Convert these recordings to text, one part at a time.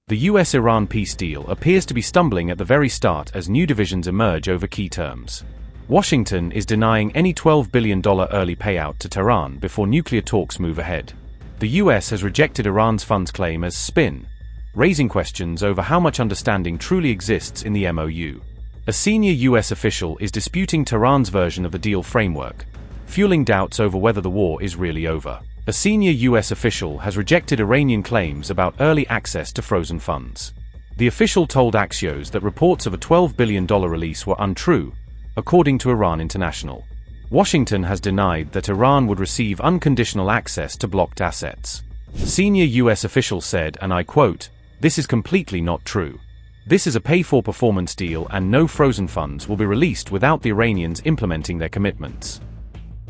The U.S. Iran peace deal appears to be stumbling at the very start as new divisions emerge over key terms. Washington is denying any $12 billion early payout to Tehran before nuclear talks move ahead. The U.S. has rejected Iran's funds claim as spin, raising questions over how much understanding truly exists in the MOU. A senior U.S. official is disputing Tehran's version of the deal framework, fueling doubts over whether the war is really over. A senior U.S. official has rejected Iranian claims about early access to frozen funds. The official told Axios that reports of a $12 billion release were untrue, according to Iran International. Washington has denied that Iran would receive unconditional access to blocked assets. A senior U.S. official said, and I quote, "This is completely not true. This is a pay-for-performance deal and no frozen funds will be released without the Iranians implementing their commitments."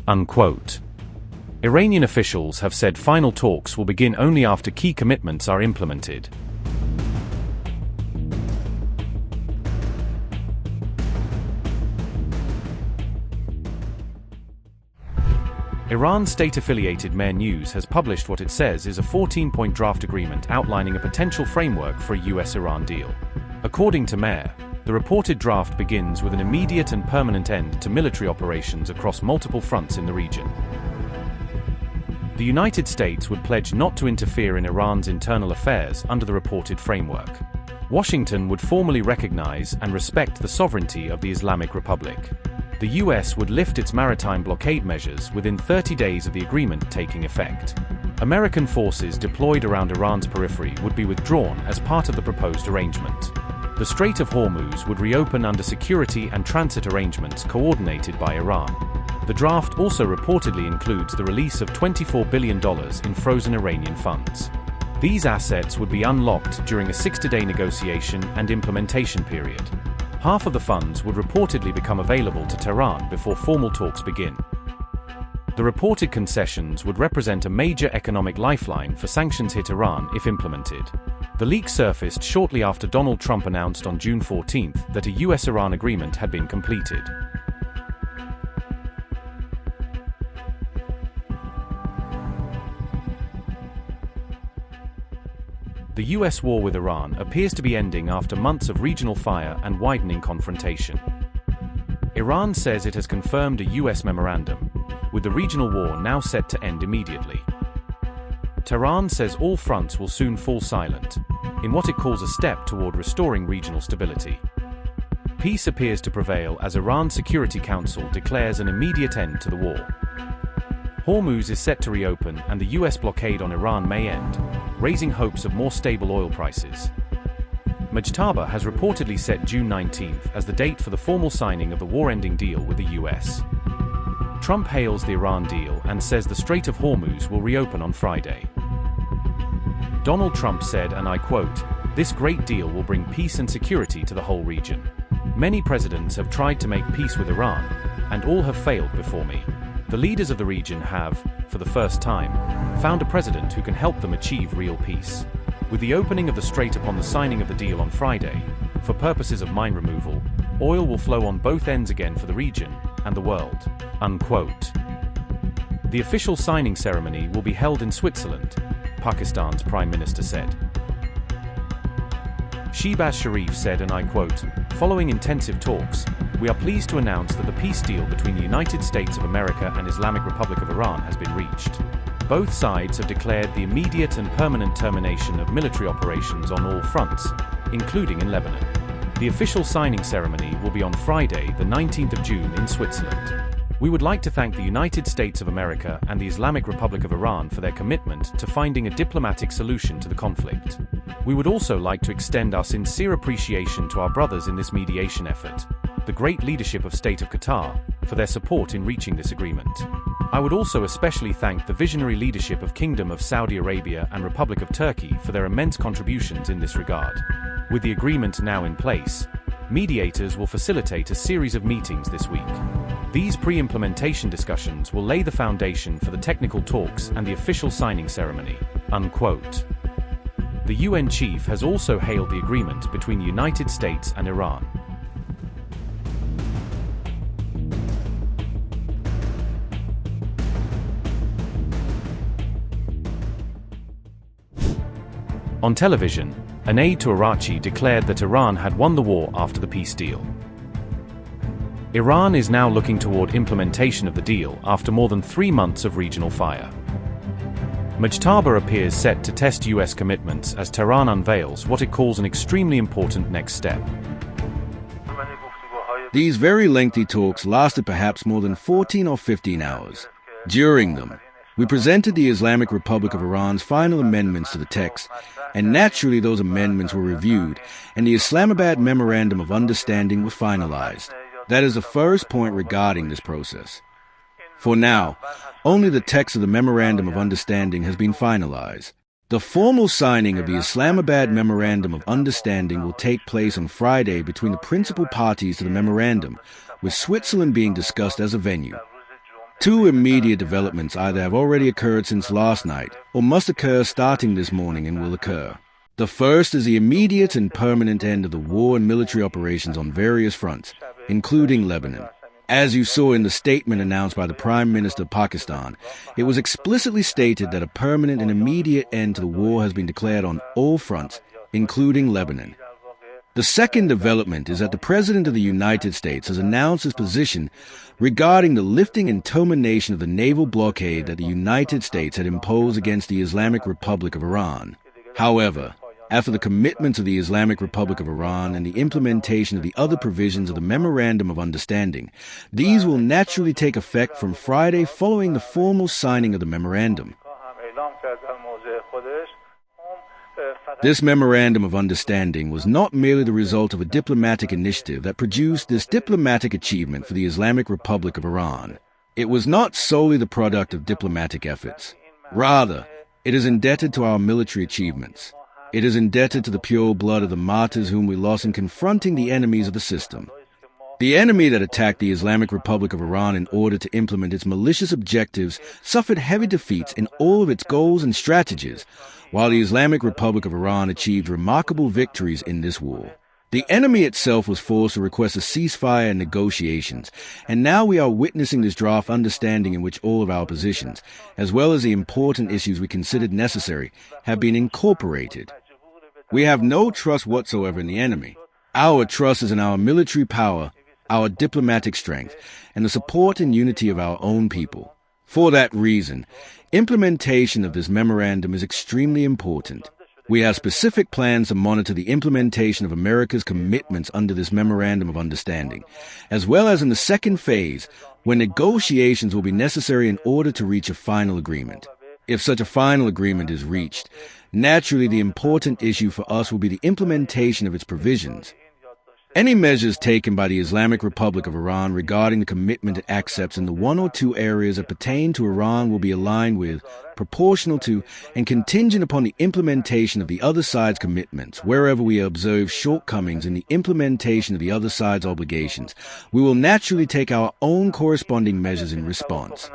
Unquote. Iranian officials have said final talks will begin only after key commitments are implemented. Iran's state-affiliated Mehr News has published what it says is a 14-point draft agreement outlining a potential framework for a U.S.-Iran deal. According to Mehr, the reported draft begins with an immediate and permanent end to military operations across multiple fronts in the region. The United States would pledge not to interfere in Iran's internal affairs under the reported framework. Washington would formally recognize and respect the sovereignty of the Islamic Republic. The U.S. would lift its maritime blockade measures within 30 days of the agreement taking effect. American forces deployed around Iran's periphery would be withdrawn as part of the proposed arrangement. The Strait of Hormuz would reopen under security and transit arrangements coordinated by Iran. The draft also reportedly includes the release of $24 billion in frozen Iranian funds. These assets would be unlocked during a 60-day negotiation and implementation period. Half of the funds would reportedly become available to Tehran before formal talks begin. The reported concessions would represent a major economic lifeline for sanctions-hit Iran if implemented. The leak surfaced shortly after Donald Trump announced on June 14 that a U.S.-Iran agreement had been completed. The U.S. war with Iran appears to be ending after months of regional fire and widening confrontation. Iran says it has confirmed a U.S. memorandum, with the regional war now set to end immediately. Tehran says all fronts will soon fall silent, in what it calls a step toward restoring regional stability. Peace appears to prevail as Iran's Security Council declares an immediate end to the war. Hormuz is set to reopen and the U.S. blockade on Iran may end, raising hopes of more stable oil prices. Mujtaba has reportedly set June 19th as the date for the formal signing of the war-ending deal with the U.S. Trump hails the Iran deal and says the Strait of Hormuz will reopen on Friday. Donald Trump said, and I quote, "This great deal will bring peace and security to the whole region. Many presidents have tried to make peace with Iran, and all have failed before me. The leaders of the region have, for the first time, found a president who can help them achieve real peace. With the opening of the strait upon the signing of the deal on Friday, for purposes of mine removal, oil will flow on both ends again for the region and the world." Unquote. The official signing ceremony will be held in Switzerland, Pakistan's Prime Minister said. Shehbaz Sharif said, and I quote, "Following intensive talks, we are pleased to announce that the peace deal between the United States of America and Islamic Republic of Iran has been reached. Both sides have declared the immediate and permanent termination of military operations on all fronts, including in Lebanon. The official signing ceremony will be on Friday, the 19th of June in Switzerland. We would like to thank the United States of America and the Islamic Republic of Iran for their commitment to finding a diplomatic solution to the conflict. We would also like to extend our sincere appreciation to our brothers in this mediation effort, the great leadership of State of Qatar, for their support in reaching this agreement. I would also especially thank the visionary leadership of Kingdom of Saudi Arabia and Republic of Turkey for their immense contributions in this regard. With the agreement now in place, mediators will facilitate a series of meetings this week. These pre-implementation discussions will lay the foundation for the technical talks and the official signing ceremony." Unquote. The UN chief has also hailed the agreement between the United States and Iran. On television, An aide to Araghchi declared that Iran had won the war after the peace deal. Iran is now looking toward implementation of the deal after more than 3 months of regional fire. Mujtaba appears set to test US commitments as Tehran unveils what it calls an extremely important next step. These very lengthy talks lasted perhaps more than 14 or 15 hours. During them, we presented the Islamic Republic of Iran's final amendments to the text, and naturally those amendments were reviewed, and the Islamabad Memorandum of Understanding was finalized. That is the first point regarding this process. For now, only the text of the Memorandum of Understanding has been finalized. The formal signing of the Islamabad Memorandum of Understanding will take place on Friday between the principal parties to the memorandum, with Switzerland being discussed as a venue. 2 immediate developments either have already occurred since last night, or must occur starting this morning and will occur. The first is the immediate and permanent end of the war and military operations on various fronts, including Lebanon. As you saw in the statement announced by the Prime Minister of Pakistan, it was explicitly stated that a permanent and immediate end to the war has been declared on all fronts, including Lebanon. The second development is that the President of the United States has announced his position regarding the lifting and termination of the naval blockade that the United States had imposed against the Islamic Republic of Iran. However, after the commitments of the Islamic Republic of Iran and the implementation of the other provisions of the Memorandum of Understanding, these will naturally take effect from Friday following the formal signing of the memorandum. This Memorandum of Understanding was not merely the result of a diplomatic initiative that produced this diplomatic achievement for the Islamic Republic of Iran. It was not solely the product of diplomatic efforts. Rather, it is indebted to our military achievements. It is indebted to the pure blood of the martyrs whom we lost in confronting the enemies of the system. The enemy that attacked the Islamic Republic of Iran in order to implement its malicious objectives suffered heavy defeats in all of its goals and strategies, while the Islamic Republic of Iran achieved remarkable victories in this war. The enemy itself was forced to request a ceasefire and negotiations, and now we are witnessing this draft understanding in which all of our positions, as well as the important issues we considered necessary, have been incorporated. We have no trust whatsoever in the enemy. Our trust is in our military power, our diplomatic strength, and the support and unity of our own people. For that reason, implementation of this memorandum is extremely important. We have specific plans to monitor the implementation of America's commitments under this Memorandum of Understanding, as well as in the second phase, when negotiations will be necessary in order to reach a final agreement. If such a final agreement is reached, naturally the important issue for us will be the implementation of its provisions. Any measures taken by the Islamic Republic of Iran regarding the commitment it accepts in the 1 or 2 areas that pertain to Iran will be aligned with, proportional to, and contingent upon the implementation of the other side's commitments. Wherever we observe shortcomings in the implementation of the other side's obligations, we will naturally take our own corresponding measures in response.